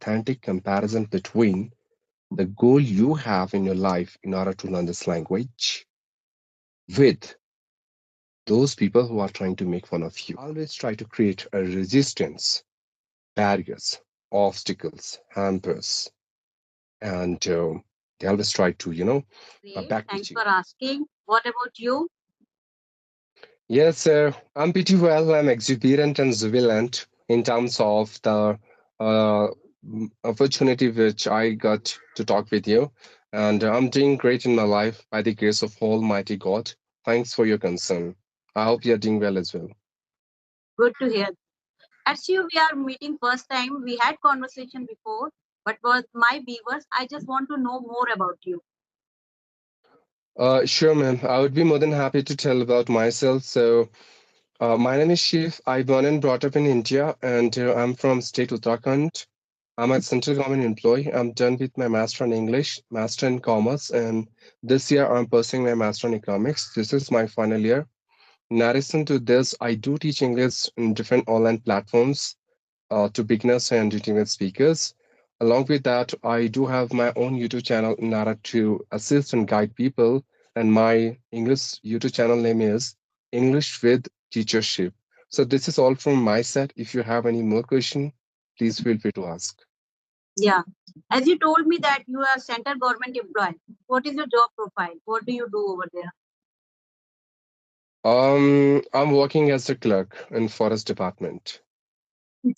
authentic comparison between the goal you have in your life in order to learn this language with those people who are trying to make fun of you. Always try to create a resistance, barriers, obstacles, hampers, and they always try to, Great. Thanks backbeat you. for asking. What about you? Yes, I'm pretty well. I'm exuberant and jubilant in terms of the uh, opportunity which I got to talk with you. And I'm doing great in my life by the grace of Almighty God. Thanks for your concern. I hope you're doing well as well. Good to hear. As you we are meeting first time, we had conversation before, but for my viewers, I just want to know more about you. Sure, ma'am. I would be more than happy to tell about myself. So, my name is Shiv. I born and brought up in India, and I'm from state Uttarakhand. I'm a central government employee. I'm done with my master in English, master in commerce, and this year I'm pursuing my master in economics. This is my final year. In addition to this, I do teach English in different online platforms to beginners and intermediate speakers. Along with that, I do have my own YouTube channel in order to assist and guide people. And my English YouTube channel name is English with Teachership. So this is all from my side. If you have any more question, please feel free to ask. Yeah. As you told me that you are central government employee. What is your job profile? What do you do over there? I'm working as a clerk in forest department.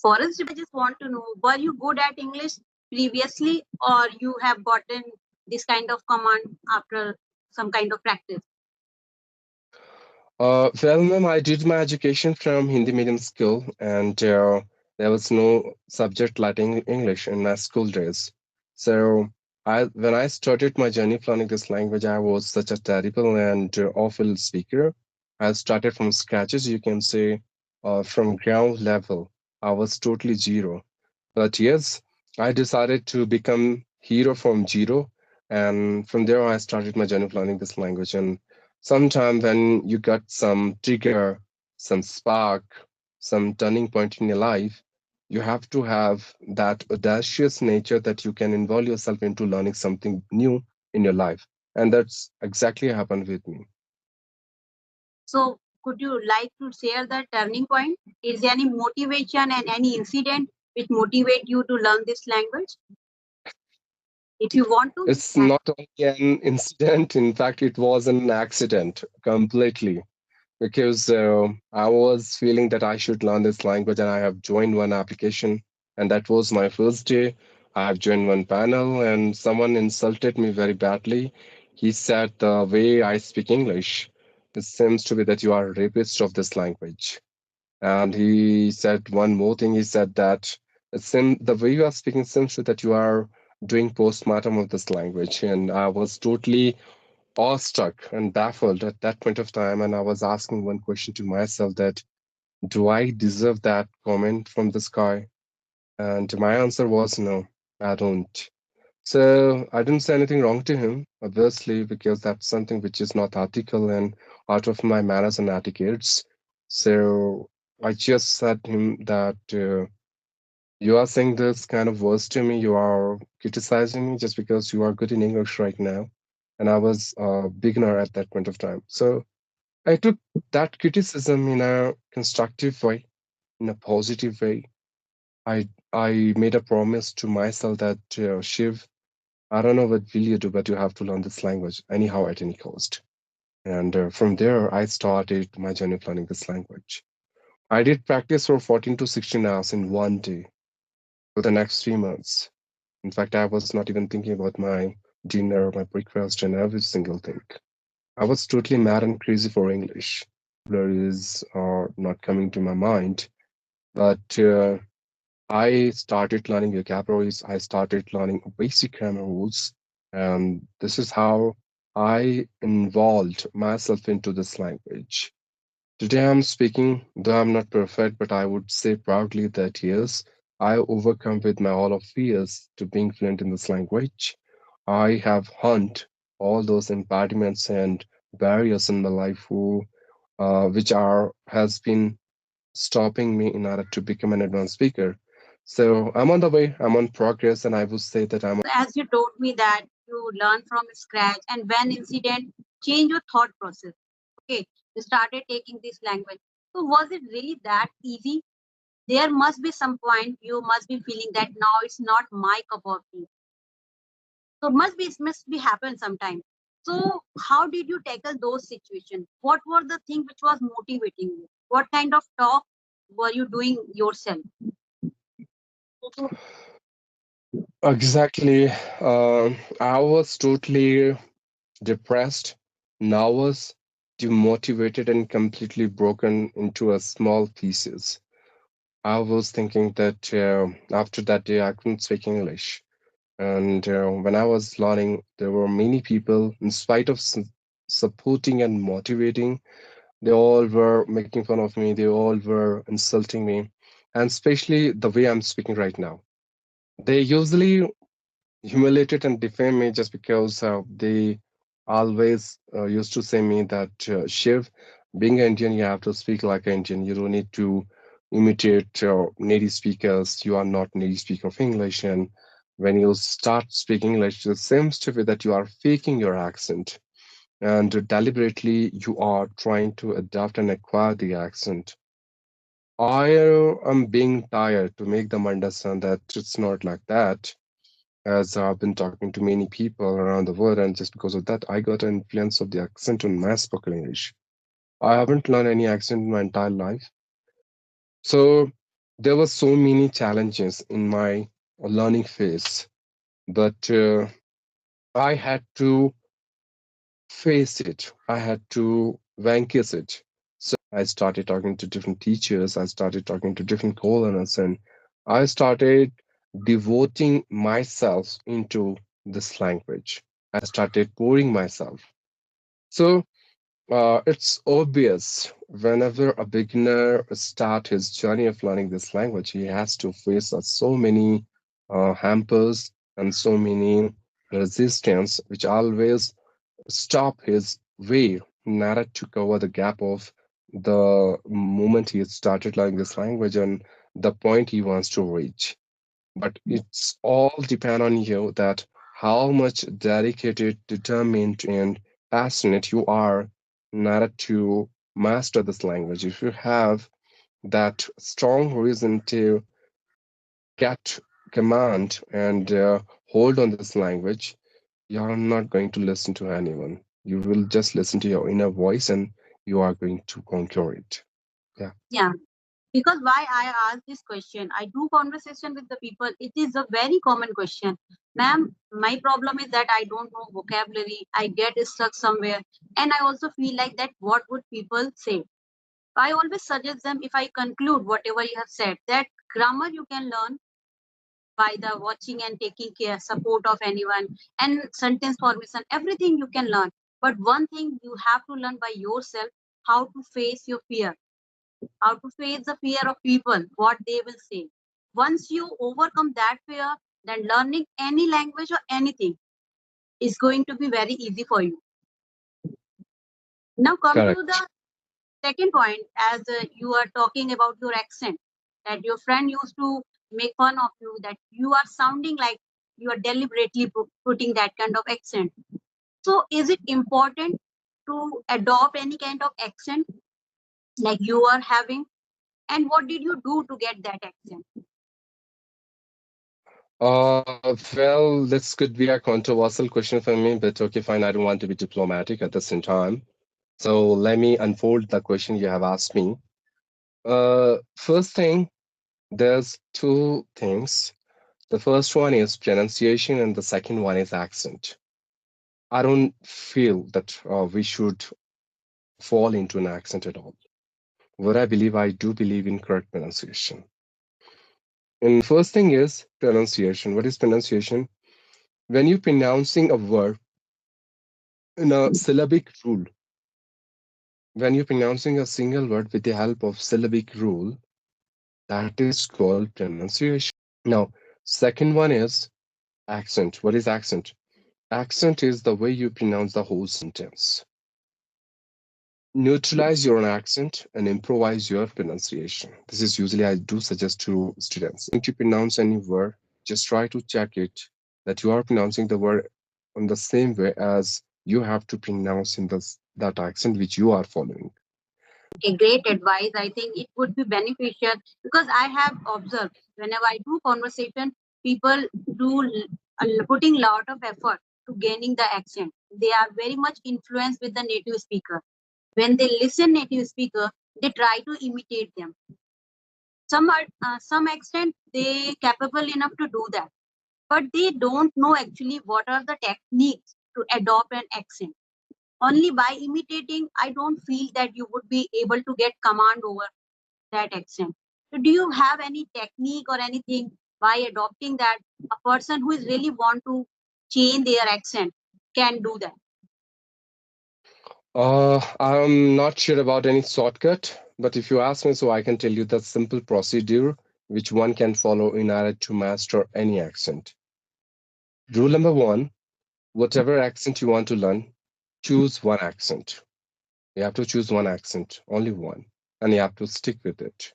Forest, I just want to know, were you good at English previously, or you have gotten this kind of command after some kind of practice? Well, ma'am, I did my education from Hindi medium school, and there was no subject like English in my school days. So, when I started my journey of learning this language, I was such a terrible and awful speaker. I started from scratch, as you can say, from ground level. I was totally zero. But yes, I decided to become hero from zero, and from there I started my journey of learning this language. And sometime when you got some trigger, some spark, some turning point in your life, you have to have that audacious nature that you can involve yourself into learning something new in your life. And that's exactly happened with me. So, could you like to share the turning point? Is there any motivation and any incident which motivate you to learn this language? If you want to, It's not only an incident, in fact, it was an accident completely. Because I was feeling that I should learn this language, and I have joined one application, and that was my first day. I have joined one panel, and someone insulted me very badly. He said the way I speak English, it seems to be that you are a rapist of this language. And he said one more thing. He said that the way you are speaking seems to that you are doing postmortem of this language, and I was totally awestruck and baffled at that point of time. And I was asking one question to myself that, do I deserve that comment from this guy? And my answer was no, I don't. So I didn't say anything wrong to him, obviously, because that's something which is not ethical and out of my manners and etiquettes. So I just said him that you are saying this kind of words to me. You are criticizing me just because you are good in English right now. And I was a beginner at that point of time. So I took that criticism in a constructive way, in a positive way. I made a promise to myself that Shiv, I don't know what will you do, but you have to learn this language anyhow at any cost. And from there, I started my journey of learning this language. I did practice for 14 to 16 hours in one day for the next 3 months. In fact, I was not even thinking about my dinner, my breakfast, and every single thing. I was totally mad and crazy for English. Vocabularies are not coming to my mind, but I started learning vocabularies. I started learning basic grammar rules, and this is how I involved myself into this language. Today I'm speaking, though I'm not perfect, but I would say proudly that yes, I overcome with my all of fears to being fluent in this language. I have hunt all those impediments and barriers in my life which are has been stopping me in order to become an advanced speaker. So I'm on the way, I'm on progress, and I would say that I'm. As you told me that you learn from scratch and when incident change your thought process. Okay, you started taking this language. So was it really that easy? There must be some point you must be feeling that now it's not my cup of tea. So must be happen sometime. So how did you tackle those situations? What were the thing which was motivating you? What kind of talk were you doing yourself? Exactly. I was totally depressed, nervous, demotivated, and completely broken into a small pieces. I was thinking that after that day I couldn't speak English. And when I was learning, there were many people, in spite of supporting and motivating, they all were making fun of me. They all were insulting me, and especially the way I'm speaking right now. They usually humiliated and defame me just because they always used to say me that Shiv, being an Indian, you have to speak like an Indian. You don't need to imitate native speakers. You are not native speaker of English, and when you start speaking English, it seems to be that you are faking your accent, and deliberately you are trying to adapt and acquire the accent. I am being tired to make them understand that it's not like that, as I've been talking to many people around the world, and just because of that, I got an influence of the accent on my spoken English. I haven't learned any accent in my entire life. So there were so many challenges in my learning phase, but I had to face it. I had to vanquish it. I started talking to different teachers. I started talking to different co-learners, and I started devoting myself into this language. I started pouring myself. So it's obvious whenever a beginner start his journey of learning this language, he has to face so many hampers and so many resistance, which always stop his way, not to cover the gap of the moment he started learning this language and the point he wants to reach. But it's all depend on you that how much dedicated, determined, and passionate you are not to master this language. If you have that strong reason to get command and hold on this language, you're not going to listen to anyone. You will just listen to your inner voice and you are going to conquer it. Yeah, Yeah. Because why I ask this question, I do conversation with the people. It is a very common question. Ma'am, my problem is that I don't know vocabulary. I get stuck somewhere. And I also feel like that what would people say? I always suggest them if I conclude whatever you have said, that grammar you can learn by the watching and taking care, support of anyone, and sentence formation, everything you can learn. But one thing you have to learn by yourself, how to face your fear, how to face the fear of people, what they will say. Once you overcome that fear, then learning any language or anything is going to be very easy for you. Now come to correct. the second point, as you are talking about your accent, that your friend used to make fun of you, that you are sounding like you are deliberately putting that kind of accent. So is it important to adopt any kind of accent like you are having? And what did you do to get that accent? Well, this could be a controversial question for me, but okay, fine. I don't want to be diplomatic at the same time. So let me unfold the question you have asked me. First thing, there's two things. The first one is pronunciation, and the second one is accent. I don't feel that we should fall into an accent at all. What I do believe in correct pronunciation. And first thing is pronunciation. What is pronunciation? When you're pronouncing a word in a syllabic rule, when you're pronouncing a single word with the help of syllabic rule, that is called pronunciation. Now, second one is accent. What is accent? Accent is the way you pronounce the whole sentence. Neutralize your own accent and improvise your pronunciation. This is usually I do suggest to students. If you pronounce any word, just try to check it that you are pronouncing the word on the same way as you have to pronounce in that accent which you are following. A great advice. I think it would be beneficial because I have observed whenever I do conversation, people do putting lot of effort to gaining the accent. They are very much influenced with the native speaker. When they listen native speaker, they try to imitate them. Some are some extent they capable enough to do that, but they don't know actually what are the techniques to adopt an accent. Only by imitating, I don't feel that you would be able to get command over that accent. So do you have any technique or anything by adopting that a person who is really want to change their accent can do that? I'm not sure about any shortcut, but if you ask me, so I can tell you the simple procedure which one can follow in order to master any accent. Rule number one, whatever accent you want to learn, choose one accent. You have to choose one accent, only one, and you have to stick with it.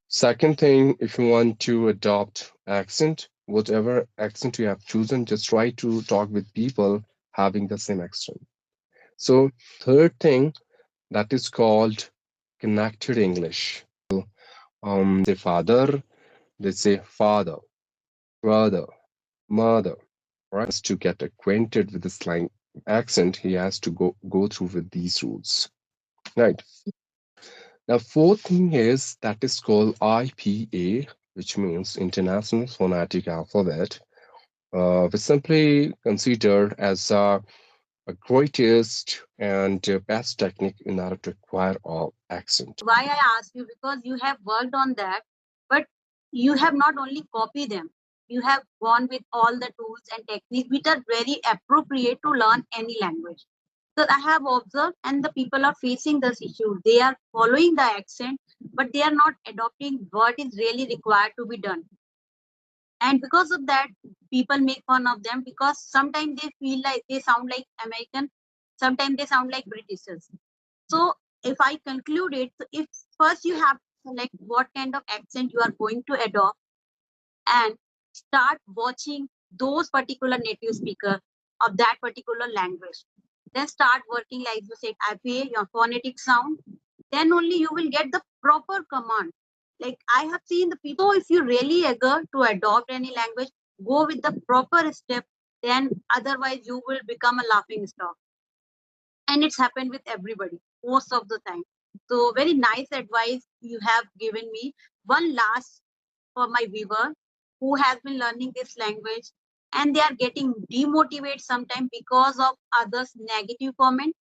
Second thing, if you want to adopt accent, whatever accent you have chosen, just try to talk with people having the same accent. So, third thing, that is called connected English. Say father, they say father, brother, mother. Right? To get acquainted with the slang accent, he has to go through with these rules. Right. Now, fourth thing is that is called IPA, which means International Phonetic Alphabet, which simply considered as a greatest and best technique in order to acquire all accent. Why I ask you, because you have worked on that, but you have not only copied them, you have gone with all the tools and techniques which are very appropriate to learn any language. Because I have observed and the people are facing this issue. They are following the accent, but they are not adopting what is really required to be done. And because of that, people make fun of them because sometimes they feel like they sound like American, sometimes they sound like Britishers. So if I conclude it, so if first you have to select what kind of accent you are going to adopt and start watching those particular native speaker of that particular language. Then start working like you said, IPA, your phonetic sound. Then only you will get the proper command. Like I have seen the people, if you really eager to adopt any language, go with the proper step. Then otherwise you will become a laughing stock, and it's happened with everybody most of the time. So very nice advice you have given me. One last for my viewer who has been learning this language and they are getting demotivated sometimes because of others negative comment,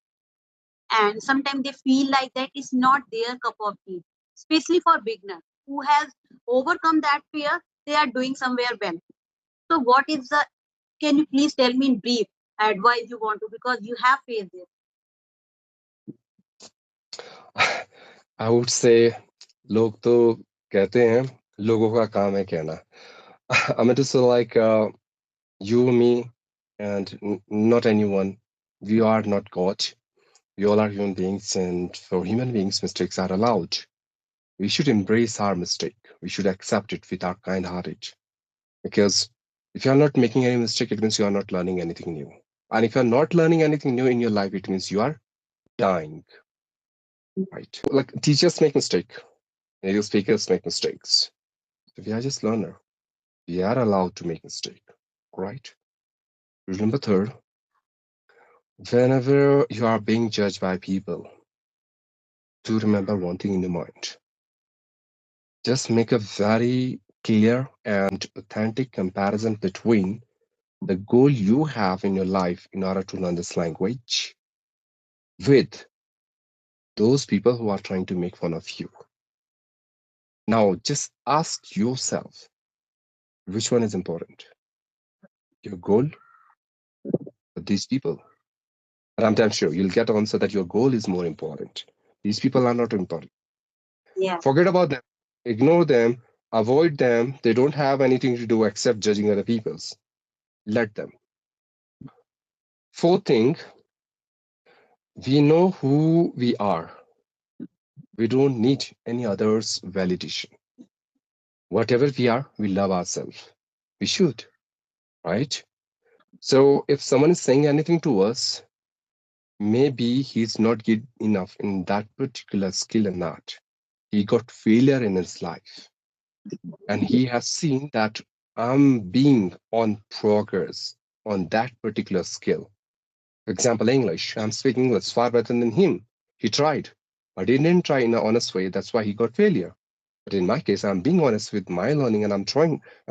and sometimes they feel like that is not their cup of tea, especially for beginner who has overcome that fear, they are doing somewhere well. So what is the, can you please tell me in brief advice you want to, because you have faced this. I would say लोग तो कहते हैं लोगों का काम है कहना. I mean to say like you, me, and not anyone. We are not God. We all are human beings, and for human beings, mistakes are allowed. We should embrace our mistake. We should accept it with our kind hearted. Because if you are not making any mistake, it means you are not learning anything new. And if you are not learning anything new in your life, it means you are dying. Right? Like teachers make mistake, native speakers make mistakes. So we are just learner. We are allowed to make mistake. Right? Remember third, whenever you are being judged by people, do remember one thing in your mind. Just make a very clear and authentic comparison between the goal you have in your life in order to learn this language with those people who are trying to make fun of you. Now, just ask yourself which one is important, your goal or these people? And I'm damn sure you'll get an answer that your goal is more important. These people are not important. Yeah. Forget about them, ignore them, avoid them. They don't have anything to do except judging other people's. Let them. Fourth thing, We know who we are. We don't need any others' validation. Whatever we are, we love ourselves. We should, right? So if someone is saying anything to us, maybe he's not good enough in that particular skill and art. He got failure in his life, and he has seen that I'm being on progress on that particular skill. For example, English. I'm speaking English far better than him. He tried, but he didn't try in an honest way. That's why he got failure. But in my case, I'm being honest with my learning and I'm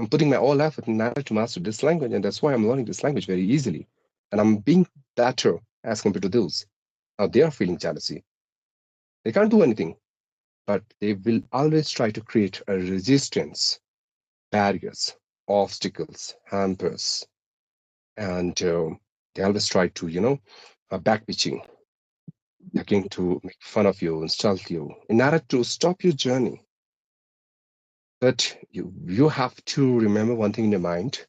putting my all effort in order to master this language. And that's why I'm learning this language very easily. And I'm being better as compared to those. Now they are feeling jealousy. They can't do anything, but they will always try to create a resistance, barriers, obstacles, hampers. And they always try to, backpitching. They're going to make fun of you, insult you, in order to stop your journey. But you have to remember one thing in your mind.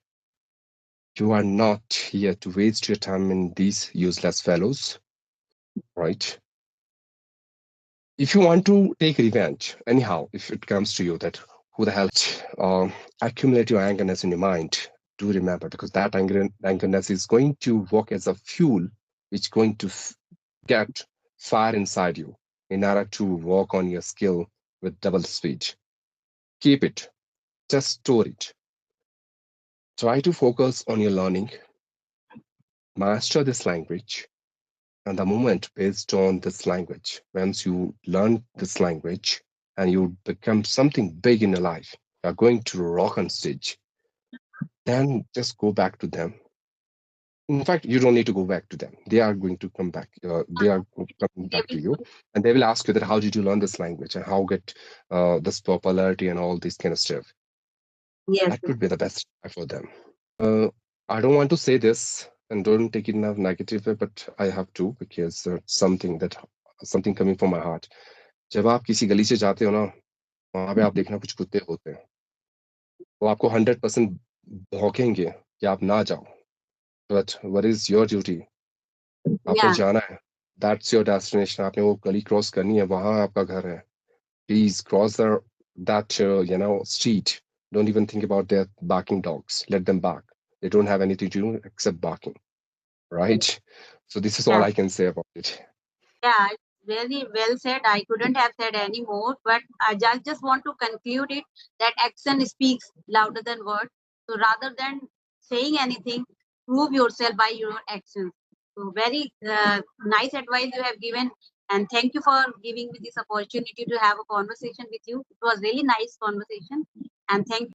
You are not here to waste your time in these useless fellows, right? If you want to take revenge, anyhow, if it comes to you that who the hell accumulate your angerness in your mind, do remember because that angerness is going to work as a fuel which going to get fire inside you in order to work on your skill with double speed. Keep it, just store it. Try to focus on your learning, master this language, and the moment based on this language. Once you learn this language and you become something big in your life, you're going to rock on stage, then just go back to them. In fact, you don't need to go back to them. They are going to come back. They are coming They back to will you, and they will ask you that how did you learn this language and how get this popularity and all this kind of stuff. yes, That could be the best for them. Uh, I don't want to say this and don't take it in a negative way, but I have to because something coming from my heart. जब आप किसी गली से जाते हो ना, वहां पे आप देखना कुछ कुत्ते होते हैं. वो आपको 100% भौंकेंगे कि आप ना जाओ. But what is your duty? आपको yeah. जाना है. That's your destination. आपने वो गली क्रॉस करनी है. वहां आपका घर है. Please cross that street. Don't even think about their barking dogs. Let them bark. They don't have anything to do except barking. Right? So this is all Yeah. I can say about it. Yeah, very well said. I couldn't have said any more, but I just want to conclude it that action speaks louder than words. So rather than saying anything, prove yourself by your actions. So very nice advice you have given, and thank you for giving me this opportunity to have a conversation with you. It was really nice conversation, and thank you